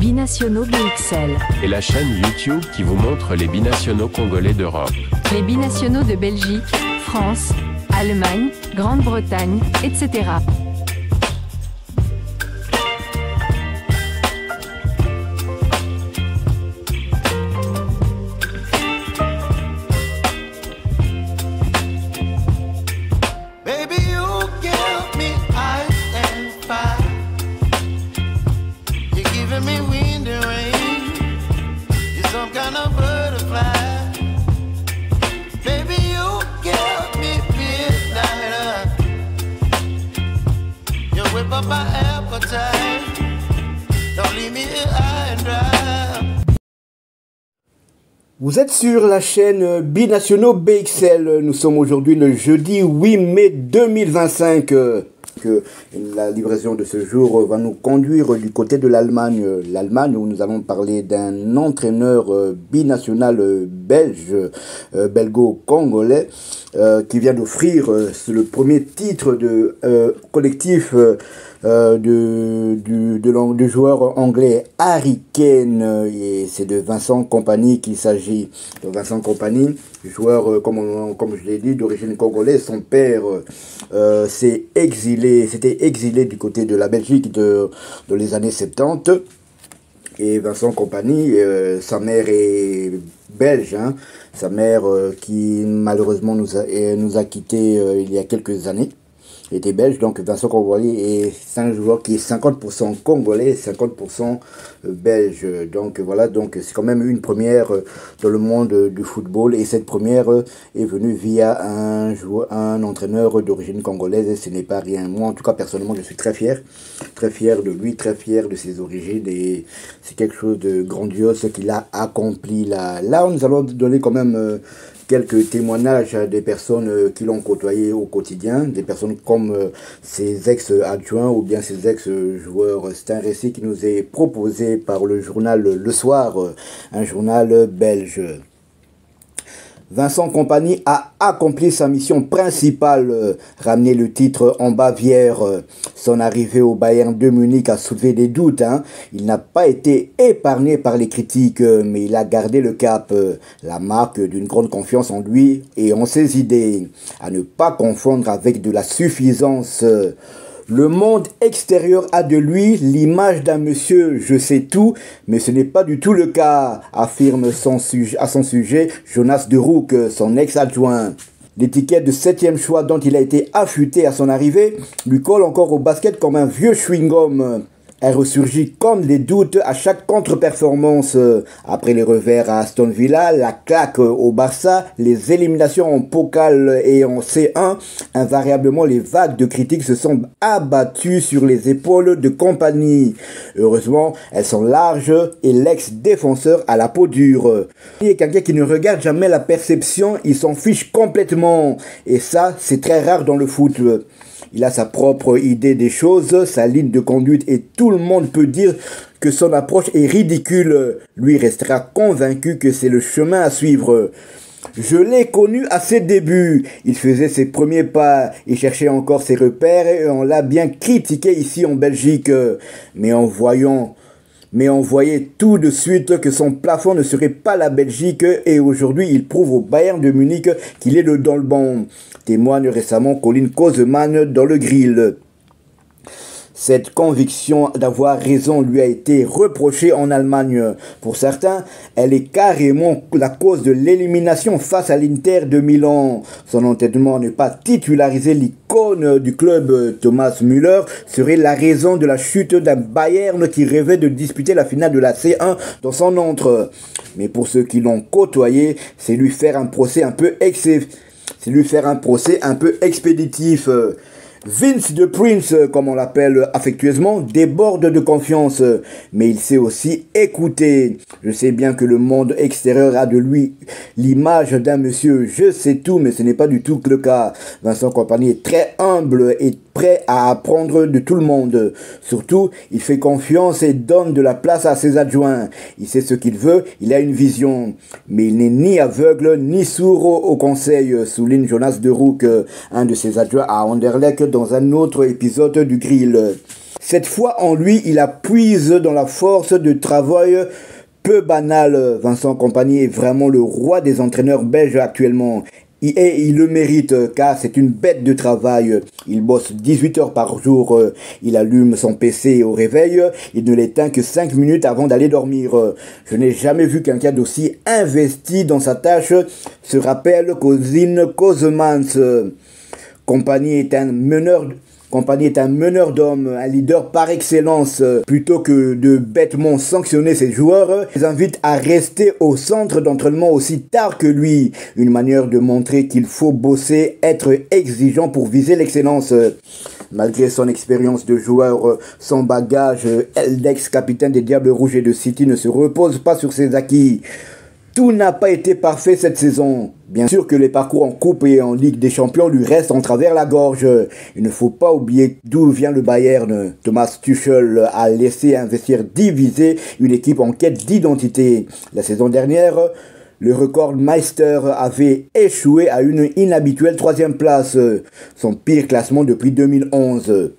Binationaux BXL. Et la chaîne YouTube qui vous montre les binationaux congolais d'Europe. Les binationaux de Belgique, France, Allemagne, Grande-Bretagne, etc. Vous êtes sur la chaîne Binationaux BXL. Nous sommes aujourd'hui le jeudi 8 mai 2025. Que la livraison de ce jour va nous conduire du côté de l'Allemagne. L'Allemagne où nous allons parler d'un entraîneur binational belge, belgo-congolais, qui vient d'offrir le premier titre de collectif du joueur anglais Harry Kane, et c'est de Vincent Kompany qu'il s'agit. De Vincent Kompany, joueur comme je l'ai dit d'origine congolaise. Son père s'était exilé du côté de la Belgique de les années 70, et Vincent Kompany, sa mère est belge, hein, sa mère qui malheureusement nous a quittés il y a quelques années. Il était belge, donc Vincent Kompany est un joueur qui est 50% congolais, 50% belge. Donc voilà, donc c'est quand même une première dans le monde du football, et cette première est venue via un entraîneur d'origine congolaise, et ce n'est pas rien. Moi en tout cas personnellement je suis très fier de lui, très fier de ses origines, et c'est quelque chose de grandiose qu'il a accompli là. Là nous allons donner quand même quelques témoignages des personnes qui l'ont côtoyé au quotidien, des personnes comme ses ex-adjoints ou bien ses ex-joueurs. C'est un récit qui nous est proposé par le journal Le Soir, un journal belge. Vincent Kompany a accompli sa mission principale, ramener le titre en Bavière. Son arrivée au Bayern de Munich a soulevé des doutes. Il n'a pas été épargné par les critiques, mais il a gardé le cap, la marque d'une grande confiance en lui et en ses idées, à ne pas confondre avec de la suffisance. Le monde extérieur a de lui l'image d'un monsieur je sais tout, mais ce n'est pas du tout le cas, affirme à son sujet Jonas de Rook, son ex-adjoint. L'étiquette de 7e choix dont il a été affûté à son arrivée lui colle encore au basket comme un vieux chewing-gum. Elle ressurgit comme des doutes à chaque contre-performance. Après les revers à Aston Villa, la claque au Barça, les éliminations en Pokal et en C1, invariablement les vagues de critiques se sont abattues sur les épaules de Kompany. Heureusement, elles sont larges et l'ex-défenseur a la peau dure. Il est quelqu'un qui ne regarde jamais la perception, il s'en fiche complètement. Et ça, c'est très rare dans le foot. Il a sa propre idée des choses, sa ligne de conduite, et tout le monde peut dire que son approche est ridicule. Lui restera convaincu que c'est le chemin à suivre. Je l'ai connu à ses débuts. Il faisait ses premiers pas, il cherchait encore ses repères, et on l'a bien critiqué ici en Belgique. Mais on voyait tout de suite que son plafond ne serait pas la Belgique, et aujourd'hui il prouve au Bayern de Munich qu'il est dans le bon. Témoigne récemment Colin Kozeman dans le Grill. Cette conviction d'avoir raison lui a été reprochée en Allemagne. Pour certains, elle est carrément la cause de l'élimination face à l'Inter de Milan. Son entêtement à ne pas titulariser l'icône du club, Thomas Müller, serait la raison de la chute d'un Bayern qui rêvait de disputer la finale de la C1 dans son antre. Mais pour ceux qui l'ont côtoyé, c'est lui faire un procès un peu expéditif. Vince de Prince, comme on l'appelle affectueusement, déborde de confiance, mais il sait aussi écouter. Je sais bien que le monde extérieur a de lui l'image d'un monsieur je sais tout, mais ce n'est pas du tout le cas. Vincent Kompany est très humble et prêt à apprendre de tout le monde. Surtout, il fait confiance et donne de la place à ses adjoints. Il sait ce qu'il veut, il a une vision. Mais il n'est ni aveugle ni sourd au conseil, souligne Jonas de Rook, un de ses adjoints à Anderlecht, dans un autre épisode du Grill. Cette fois en lui, il puise dans la force de travail peu banale. Vincent Kompany est vraiment le roi des entraîneurs belges actuellement. Et il le mérite car c'est une bête de travail. Il bosse 18 heures par jour. Il allume son PC au réveil. Il ne l'éteint que 5 minutes avant d'aller dormir. Je n'ai jamais vu quelqu'un d'aussi investi dans sa tâche, se rappelle Kozin Kozemans. Kompany est un meneur d'hommes, un leader par excellence. Plutôt que de bêtement sanctionner ses joueurs, il les invite à rester au centre d'entraînement aussi tard que lui. Une manière de montrer qu'il faut bosser, être exigeant pour viser l'excellence. Malgré son expérience de joueur, son bagage, Eldex, capitaine des Diables Rouges et de City, ne se repose pas sur ses acquis. Tout n'a pas été parfait cette saison. Bien sûr que les parcours en Coupe et en Ligue des Champions lui restent en travers la gorge. Il ne faut pas oublier d'où vient le Bayern. Thomas Tuchel a laissé un vestiaire divisé, une équipe en quête d'identité. La saison dernière, le Rekordmeister avait échoué à une inhabituelle 3e place, son pire classement depuis 2011.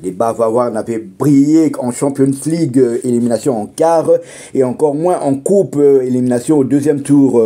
Les Bavarois n'avaient brillé qu'en Champions League, élimination en quart, et encore moins en Coupe, élimination au 2e tour.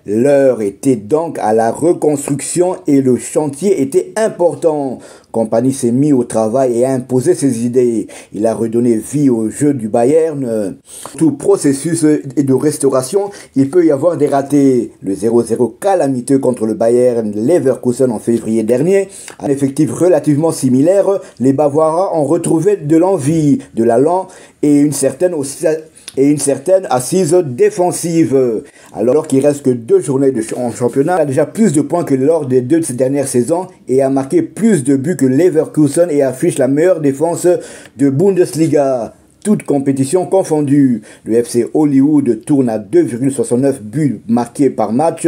L'heure était donc à la reconstruction et le chantier était important. Kompany s'est mis au travail et a imposé ses idées. Il a redonné vie au jeu du Bayern. Tout processus de restauration, il peut y avoir des ratés. Le 0-0 calamiteux contre le Bayern Leverkusen en février dernier, un effectif relativement similaire, les Bavarois ont retrouvé de l'envie, de l'allant et une certaine assise défensive. Alors qu'il reste que 2 journées en championnat, il a déjà plus de points que lors des 2 de ces dernières saisons et a marqué plus de buts que Leverkusen et affiche la meilleure défense de Bundesliga. Toute compétition confondue. Le FC Hollywood tourne à 2,69 buts marqués par match,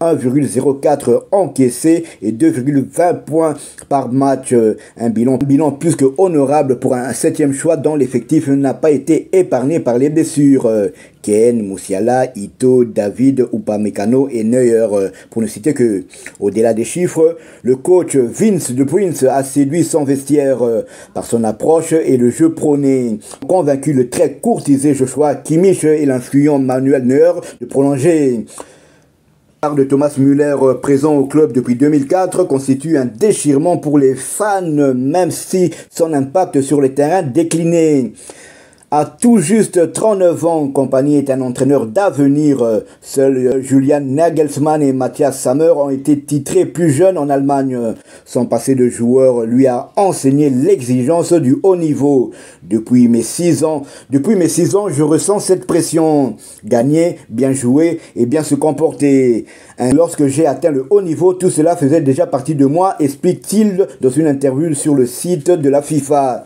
1,04 encaissés et 2,20 points par match. Un bilan plus que honorable pour un 7e choix dont l'effectif n'a pas été épargné par les blessures. Ken, Musiala, Ito, David, Upamecano et Neuer, pour ne citer que. Au-delà des chiffres, le coach Vince de Prince a séduit son vestiaire par son approche et le jeu prôné. Convaincu le très courtisé Joshua Kimmich et l'influent Manuel Neuer de prolonger. De Thomas Müller, présent au club depuis 2004, constitue un déchirement pour les fans, même si son impact sur le terrain déclinait. À tout juste 39 ans, Kompany est un entraîneur d'avenir. Seuls Julian Nagelsmann et Matthias Sammer ont été titrés plus jeunes en Allemagne. Son passé de joueur lui a enseigné l'exigence du haut niveau. Depuis mes 6 ans, je ressens cette pression. Gagner, bien jouer et bien se comporter. Lorsque j'ai atteint le haut niveau, tout cela faisait déjà partie de moi, explique-t-il dans une interview sur le site de la FIFA.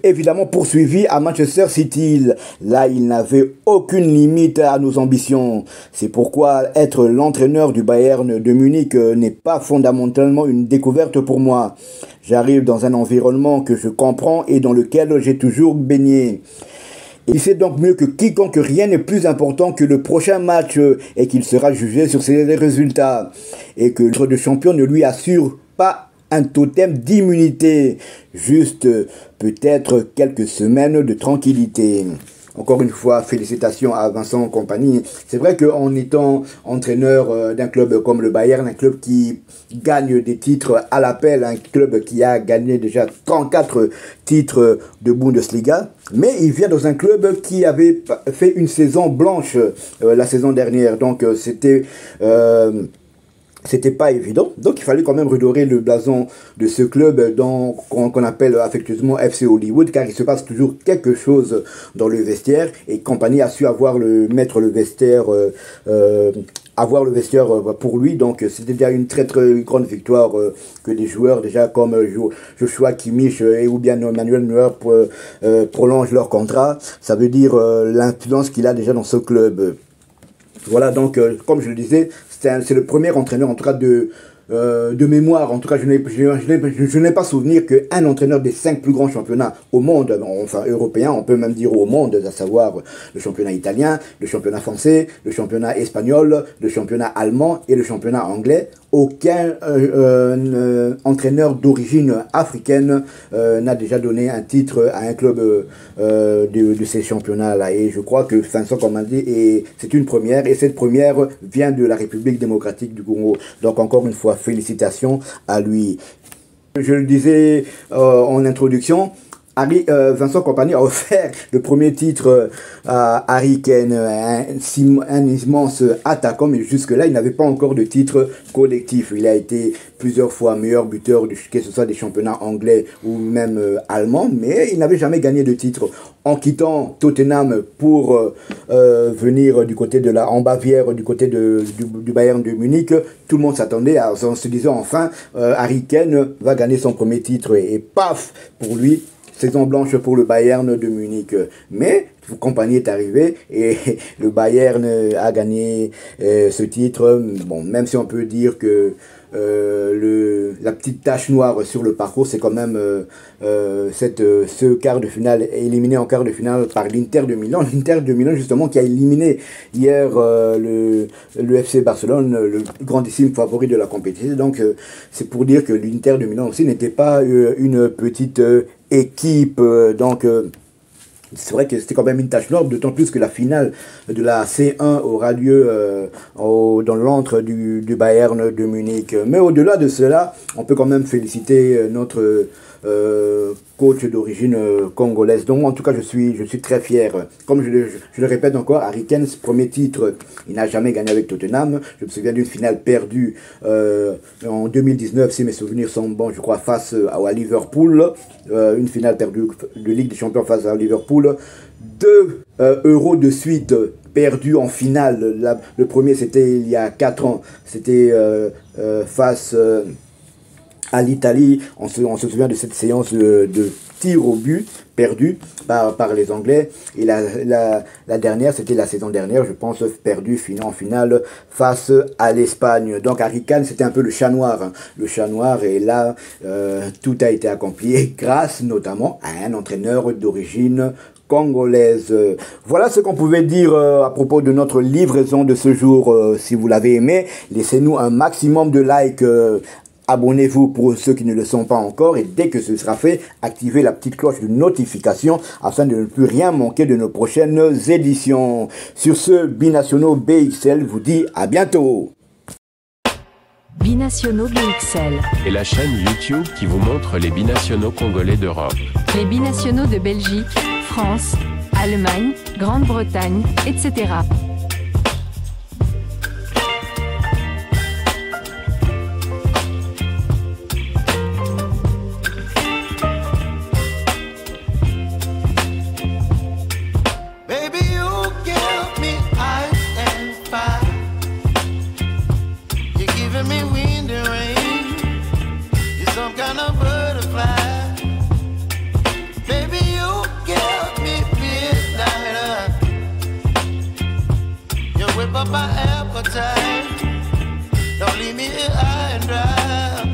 Évidemment poursuivi à Manchester City. Là, il n'avait aucune limite à nos ambitions. C'est pourquoi être l'entraîneur du Bayern de Munich n'est pas fondamentalement une découverte pour moi. J'arrive dans un environnement que je comprends et dans lequel j'ai toujours baigné. Il sait donc mieux que quiconque que rien n'est plus important que le prochain match et qu'il sera jugé sur ses résultats. Et que le titre de champion ne lui assure pas un totem d'immunité, juste peut-être quelques semaines de tranquillité. Encore une fois, félicitations à Vincent Kompany. C'est vrai qu'en étant entraîneur d'un club comme le Bayern, un club qui gagne des titres à l'appel, un club qui a gagné déjà 34 titres de Bundesliga, mais il vient dans un club qui avait fait une saison blanche la saison dernière. Donc c'était pas évident, donc il fallait quand même redorer le blason de ce club qu'on appelle affectueusement FC Hollywood, car il se passe toujours quelque chose dans le vestiaire et Kompany a su avoir le vestiaire pour lui. Donc c'était déjà une très très grande victoire que des joueurs déjà comme Joshua Kimmich ou bien Manuel Neuer prolongent leur contrat. Ça veut dire l'influence qu'il a déjà dans ce club. Voilà, donc comme je le disais, c'est le premier entraîneur en tout cas de mémoire, en tout cas, je n'ai pas souvenir qu'un entraîneur des 5 plus grands championnats au monde, enfin européens, on peut même dire au monde, à savoir le championnat italien, le championnat français, le championnat espagnol, le championnat allemand et le championnat anglais, aucun entraîneur d'origine africaine n'a déjà donné un titre à un club de ces championnats-là. Et je crois que Vincent Kompany, c'est une première, et cette première vient de la République démocratique du Congo. Donc encore une fois, félicitations à lui. Je le disais en introduction, Vincent Kompany a offert le premier titre à Harry Kane, un immense attaquant, mais jusque-là, il n'avait pas encore de titre collectif. Il a été plusieurs fois meilleur buteur, que ce soit des championnats anglais ou même allemands, mais il n'avait jamais gagné de titre. En quittant Tottenham pour venir du côté en Bavière, du côté du Bayern de Munich, tout le monde s'attendait en se disant enfin, Harry Kane va gagner son premier titre, et paf, pour lui, saison blanche pour le Bayern de Munich. Mais Kompany est arrivé et le Bayern a gagné ce titre. Bon, même si on peut dire que la petite tache noire sur le parcours, c'est quand même ce quart de finale, éliminé en quart de finale par l'Inter de Milan. L'Inter de Milan, justement, qui a éliminé hier le FC Barcelone, le grandissime favori de la compétition. Donc, c'est pour dire que l'Inter de Milan aussi n'était pas une petite équipe. Donc, c'est vrai que c'était quand même une tâche noire, d'autant plus que la finale de la C1 aura lieu dans l'antre du Bayern de Munich. Mais au-delà de cela, on peut quand même féliciter notre coach d'origine congolaise. Donc en tout cas, je suis très fier. Comme je le répète encore, Harry Kane, ce premier titre, il n'a jamais gagné avec Tottenham. Je me souviens d'une finale perdue en 2019, si mes souvenirs sont bons, je crois, face à Liverpool. Une finale perdue de Ligue des Champions face à Liverpool. 2 euros de suite perdus en finale. Le premier, c'était il y a 4 ans. C'était face à l'Italie. On se souvient de cette séance de tir au but perdu par les Anglais. Et la dernière, c'était la saison dernière, je pense, perdue en finale face à l'Espagne. Donc Harry Kane, c'était un peu le chat noir. Hein. Le chat noir, et là, tout a été accompli grâce notamment à un entraîneur d'origine congolaise. Voilà ce qu'on pouvait dire à propos de notre livraison de ce jour. Si vous l'avez aimé, laissez-nous un maximum de likes. Abonnez-vous pour ceux qui ne le sont pas encore, et dès que ce sera fait, activez la petite cloche de notification afin de ne plus rien manquer de nos prochaines éditions. Sur ce, Binationaux BXL vous dit à bientôt. Binationaux BXL. Et la chaîne YouTube qui vous montre les binationaux congolais d'Europe. Les binationaux de Belgique, France, Allemagne, Grande-Bretagne, etc. My appetite, don't leave me here high and dry.